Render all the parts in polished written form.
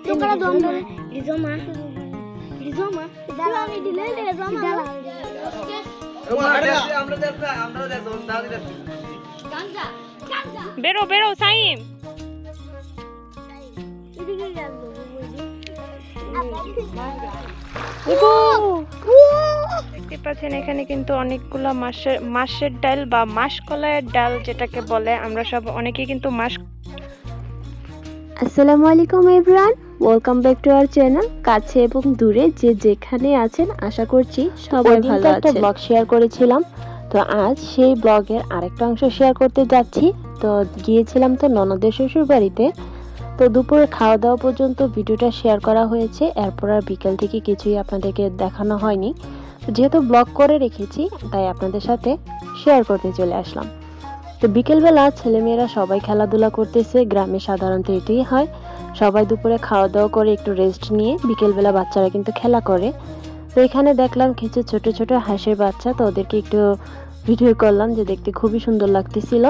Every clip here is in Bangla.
তোমরা দম রিজমা রিজমা দালা আমি দিলে রিজমা দালা আমরা দেখো দাও দিতে গাঞ্জা গাঞ্জা বেরো বেরো সাইম এদিকে গেল দেখতে পাচ্ছেন এখানে কিন্তু অনেকগুলো মাছের ডাল বা মাসকলাইয়ের ডাল যেটাকে বলে আমরা সব অনেকেই কিন্তু মাছ। আসসালামু আলাইকুম everyone, welcome back to our channel. কাছে এবং দূরে যে যেখানে আছেন আশা করছি সবাই ভালো আছেন। একটা ব্লগ শেয়ার করেছিলাম, তো আজ সেই ব্লগের আরেকটা অংশ শেয়ার করতে যাচ্ছি। তো গিয়েছিলাম তো ননদের শ্বশুর বাড়িতে, তো দুপুরে খাওয়া দাওয়া পর্যন্ত ভিডিওটা শেয়ার করা হয়েছে। এরপর আর বিকেল থেকে কিছুই আপনাদেরকে দেখানো হয়নি। যেহেতু ব্লগ করে রেখেছি তাই আপনাদের সাথে শেয়ার করতে চলে আসলাম। তো বিকেলবেলা ছেলেমেয়েরা সবাই খেলাধুলা করতেছে, গ্রামে সাধারণত এটাই হয়। সবাই দুপুরে খাওয়া দাওয়া করে একটু রেস্ট নিয়ে বিকেলবেলা বাচ্চারা কিন্তু খেলা করে। তো এখানে দেখলাম কিছু ছোট ছোট হাঁসের বাচ্চা, তো ওদেরকে একটু ভিডিও করলাম, যে দেখতে খুবই সুন্দর লাগতেছিল।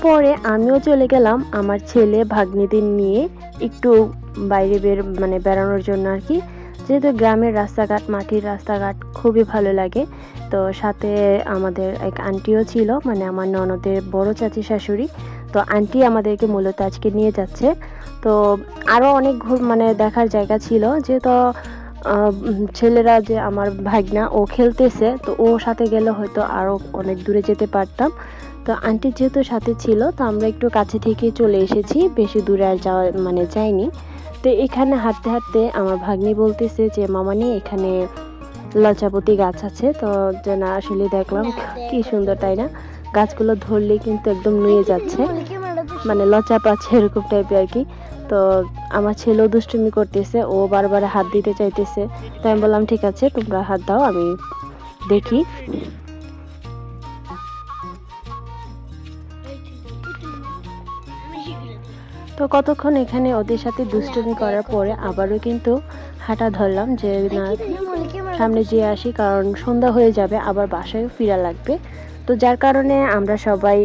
পরে আমিও চলে গেলাম আমার ছেলে ভাগ্নিদের নিয়ে একটু বাইরে বেড়ানোর জন্য আর কি। যেহেতু গ্রামের রাস্তাঘাট, মাটির রাস্তাঘাট খুবই ভালো লাগে। তো সাথে আমাদের এক আন্টিও ছিল, মানে আমার ননদের বড় চাচি শাশুড়ি। তো আন্টি আমাদেরকে মূলত আজকে নিয়ে যাচ্ছে। তো আরও অনেক দেখার জায়গা ছিল, যেহেতু ছেলেরা যে আমার ভাগনা ও খেলতেছে, তো ওর সাথে গেলে হয়তো আরও অনেক দূরে যেতে পারতাম। তো আন্টি যেহেতু সাথে ছিল, তো আমরা একটু কাছে থেকে চলে এসেছি, বেশি দূরে আর যাওয়া যাইনি। তো এখানে হাঁটতে হাঁটতে আমার ভাগ্নি বলতেছে যে মামানি এখানে লতাপাতা গাছ আছে। তো যে না, আসলে দেখলাম কি সুন্দর, তাই না? গাছগুলো ধরলে কিন্তু একদম নুয়ে যাচ্ছে, লচা পাচ্ছে এরকম টাইপের আর কি। তো আমার ছেলেও দুষ্টুমি করতেছে, ও বারবার হাত দিতে চাইতেছে। তো আমি বললাম ঠিক আছে, তোমরা হাত দাও, আমি দেখি। তো কতক্ষণ এখানে ওদের সাথে দুষ্টুমি করার পরে আবারও কিন্তু হাঁটা ধরলাম, যে না সামনে যেয়ে আসি, কারণ সন্ধ্যা হয়ে যাবে, আবার বাসায়ও ফিরা লাগবে। তো যার কারণে আমরা সবাই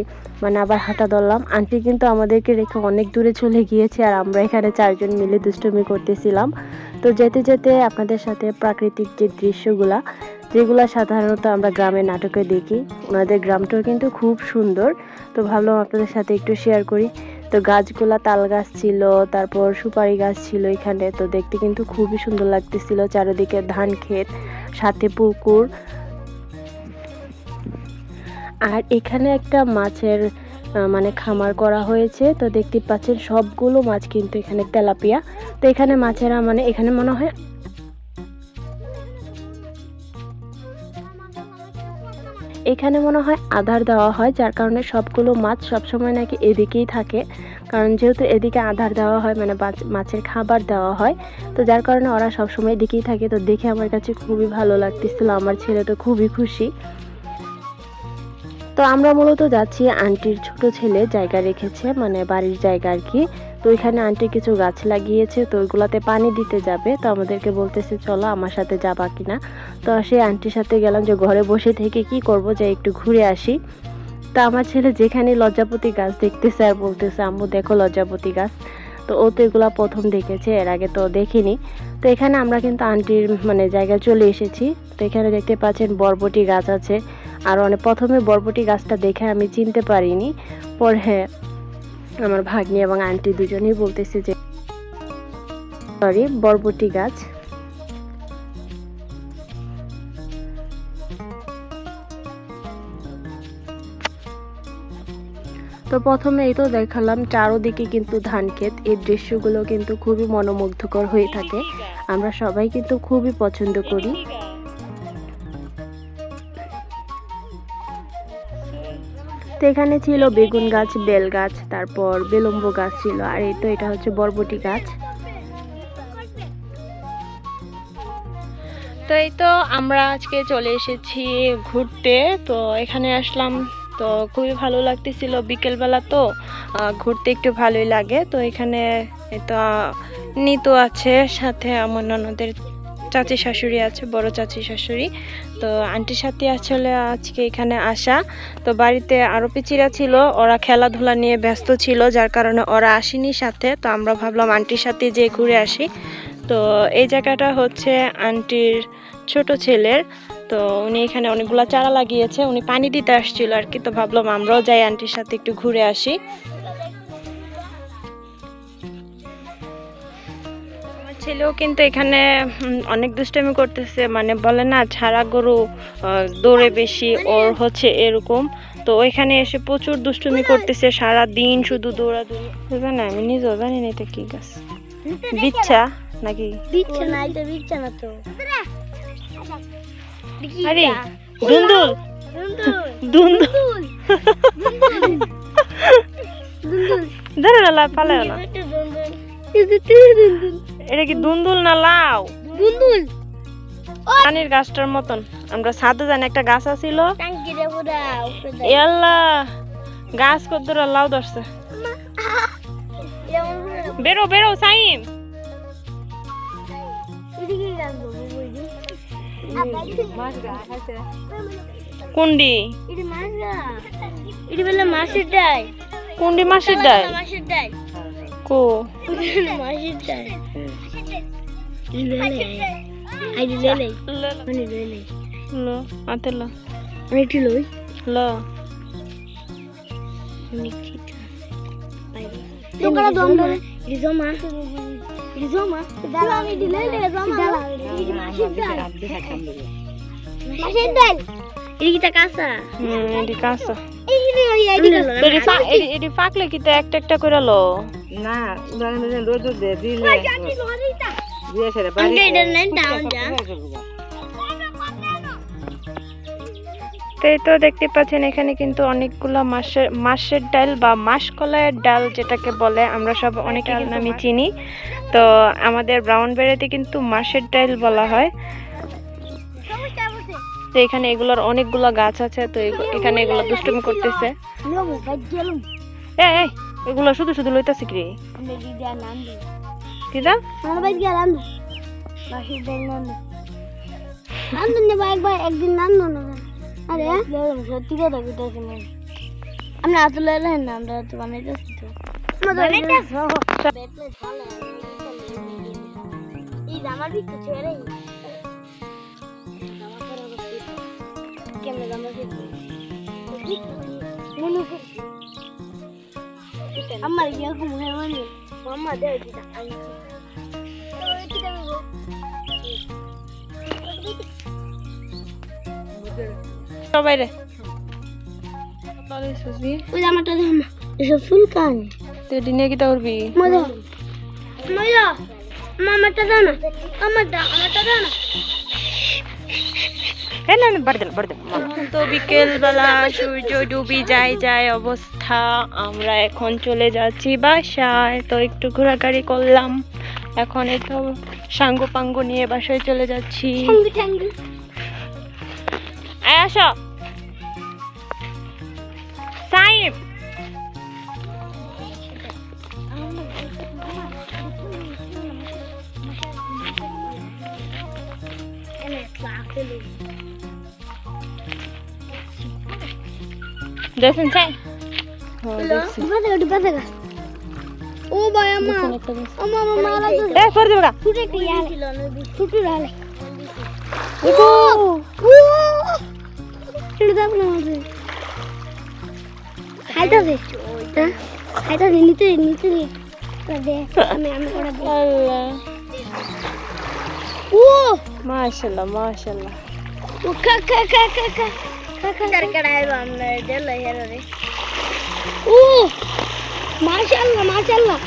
আবার হাঁটা ধরলাম। আন্টি কিন্তু আমাদেরকে রেখে অনেক দূরে চলে গিয়েছে, আর আমরা এখানে চারজন মিলে দুষ্টুমি করতেছিলাম। তো যেতে যেতে আপনাদের সাথে প্রাকৃতিক যে দৃশ্যগুলা, যেগুলো সাধারণত আমরা গ্রামের নাটকে দেখি, ওনাদের গ্রামটাও কিন্তু খুব সুন্দর। তো ভাবলাম আপনাদের সাথে একটু শেয়ার করি। তো গাছগুলা তাল গাছ ছিল, তারপর সুপারি গাছ ছিল এখানে। তো দেখতে কিন্তু খুবই সুন্দর লাগতেছিল, চারিদিকে ধান ক্ষেত, সাথে পুকুর। আর এখানে একটা মাছের খামার করা হয়েছে। তো দেখতে পাচ্ছেন সবগুলো মাছ কিন্তু এখানে তেলাপিয়া। তো এখানে মাছেরা এখানে মনে হয় আধার দেওয়া হয়, যার কারণে সবগুলো মাছ সবসময় নাকি এদিকেই থাকে। কারণ যেহেতু এদিকে আধার দেওয়া হয়, মাছের খাবার দেওয়া হয়, তো যার কারণে ওরা সবসময় এদিকেই থাকে। তো দেখে আমার কাছে খুবই ভালো লাগতেছিল, আমার ছেলে তো খুবই খুশি। তো আমরা মূলত যাচ্ছি, আন্টির ছোট ছেলে জায়গা রেখেছে, বাড়ির জায়গা আর কি। তো এখানে আন্টি কিছু গাছ লাগিয়েছে, তো ওইগুলাতে পানি দিতে যাবে। তো আমাদেরকে বলতেছে চলো আমার সাথে যাবা কিনা। তো সেই আন্টির সাথে গেলাম, যে ঘরে বসে থেকে কি করব, যে একটু ঘুরে আসি। তো আমার ছেলে যেখানে লজ্জাপতি গাছ দেখতেছে আর বলতেছে আম্মু দেখো লজ্জাপতি গাছ। তো ও তো এগুলা প্রথম দেখেছে, এর আগে তো দেখিনি। তো এখানে আমরা কিন্তু আন্টির জায়গায় চলে এসেছি। তো এখানে দেখতে পাচ্ছেন বরবটি গাছ আছে। আর প্রথমে বরবটি গাছটা দেখে আমি চিনতে পারিনি, পরে আমার ভাগ্নি এবং আন্টি দুজনেই বলতেছে যে সরি, বরবটি গাছ। তো প্রথমে এই তো দেখালাম চারোদিকে কিন্তু ধান ক্ষেত। এই দৃশ্যগুলো কিন্তু খুবই মনোমুগ্ধকর হয়ে থাকে, আমরা সবাই কিন্তু খুবই পছন্দ করি। তো এখানে ছিল বেগুন গাছ, বেল গাছ, তারপর বেলম্ব গাছ ছিল, আর এই তো এটা হচ্ছে বরবটি গাছ। তো এই তো আমরা আজকে চলে এসেছি ঘুরতে। তো এখানে আসলাম, তো খুবই ভালো লাগতেছিল, বিকেলবেলা তো ঘুরতে একটু ভালোই লাগে। তো এখানে তো নিতু আছে সাথে, আমার ননদের চাচি শাশুড়ি আছে, বড় চাচি শাশুড়ি। তো আন্টির সাথে আসলে আজকে এখানে আসা। তো বাড়িতে আরো পিচিরা ছিল, ওরা খেলাধুলা নিয়ে ব্যস্ত ছিল, যার কারণে ওরা আসেনি সাথে। তো আমরা ভাবলাম আন্টির সাথে যে ঘুরে আসি। তো এই জায়গাটা হচ্ছে আন্টির ছোট ছেলের। তো উনি এখানে অনেকগুলা চারা লাগিয়েছে, উনি পানি দিতে আসছিল আর কি। তো ভাবলাম আমরাও যাই আন্টির সাথে একটু ঘুরে আসি। ছেলেও কিন্তু এখানে অনেক দুষ্টামি করতেছে, মানে বলে না ছাড়া গরু দৌড়ে বেশি, ওর হচ্ছে এরকম। তো ওইখানে এসে প্রচুর দুষ্টুমি করতেছে, সারা দিন শুধু দৌড়াদৌড়ি। জানা আমি নিজেও জানি না এটা কি গাছ, বিচ্ছা নাকি? বিচ্ছা না, এটা বিচ্ছা না তো। আরে দুন্দুল, দুন্দুল ধরে না পালায় না। এটা কি দুন্দুল না লাউ? দুন্দুল পানির গাছটার মতন। আমরা ছাদে জানি একটা গাছ আছিল, টাঙ্কিরে পুরা আল্লাহ গাছ কদ্দুরা লাউ ধরছে। বেরো বেরো সাইম। কুন্ডি এটা বলে মাছের ডাল। কুন্ডি মাছের ডাল মাছের ডাল কো মাছের ডাল লেলে আই লেলে মানে লেলে লো আতেলা অনেকটি লই লো নিশ্চিত তোমরা দম ধরে রিজমা রিজমা ডাল আমি দিলে রিজমা মাছের ডাল মাছের ডাল এদিকে কাঁচা এডি কাঁচা এই এডি পাকলে কি তো একটা একটা করে লো না রোদ দে দিলে দিয়ে সেরে আমি এটা নেন ডাউন যা তো দেখতে পাচ্ছেন এখানে কিন্তু অনেকগুলো মাছের ডাল বা মাসকলাইয়ের ডাল যেটাকে বলে, আমরা সব অনেকে নামে চিনি। তো আমাদের ব্রাউনবেরিতে কিন্তু মাছের ডাল বলা হয়। তো এখানে এগুলোর অনেকগুলো গাছ আছে। তো এখানে এগুলো দুষ্টুমি করতেছে। এই এগুলো শুধু শুধু লইতাছে কি রে? কিদা একদিন নান্দো না। আরে সত্যি কথা কইতাছি আমরা আসলে না, আমরা তো বানাইতেছি তো এই জামার ভিতরে ছেড়ে কেমনে জামা আমার ইয়া ঘুমায় মানে মাম্মা দে দিটা আইছি সবাই রে সুজি ওই জামাটা দে মাম্মা এসব ফুল কান তুই দিনে কি করবি? মজা মজা মামাটা দাও না, আমারটা দাও না। তো বিকেল বেলা সূর্য ডুবি যায় অবস্থা। আমরা এখন চলে যাচ্ছি বাসায়। তো একটু ঘোরাঘুরি করলাম, এখন একটু সাঙ্গু পাঙ্গু নিয়ে বাসায় চলে যাচ্ছি। আসো সাইম। দেখুন চাই ও ভাই আমা আমা মারা এ করে দেবো গা ছুটে কি ছিল ছুটু রালে ও ছেড়ে দাও না আমাদের খাইতা দে হ্যাঁ খাইতা দে নিতে দে আমি করে দে আল্লাহ ও মাশাআল্লাহ মাশাআল্লাহ ও কা দরকার আইবা আমরা দেলাই হেরে ও মাশাআল্লাহ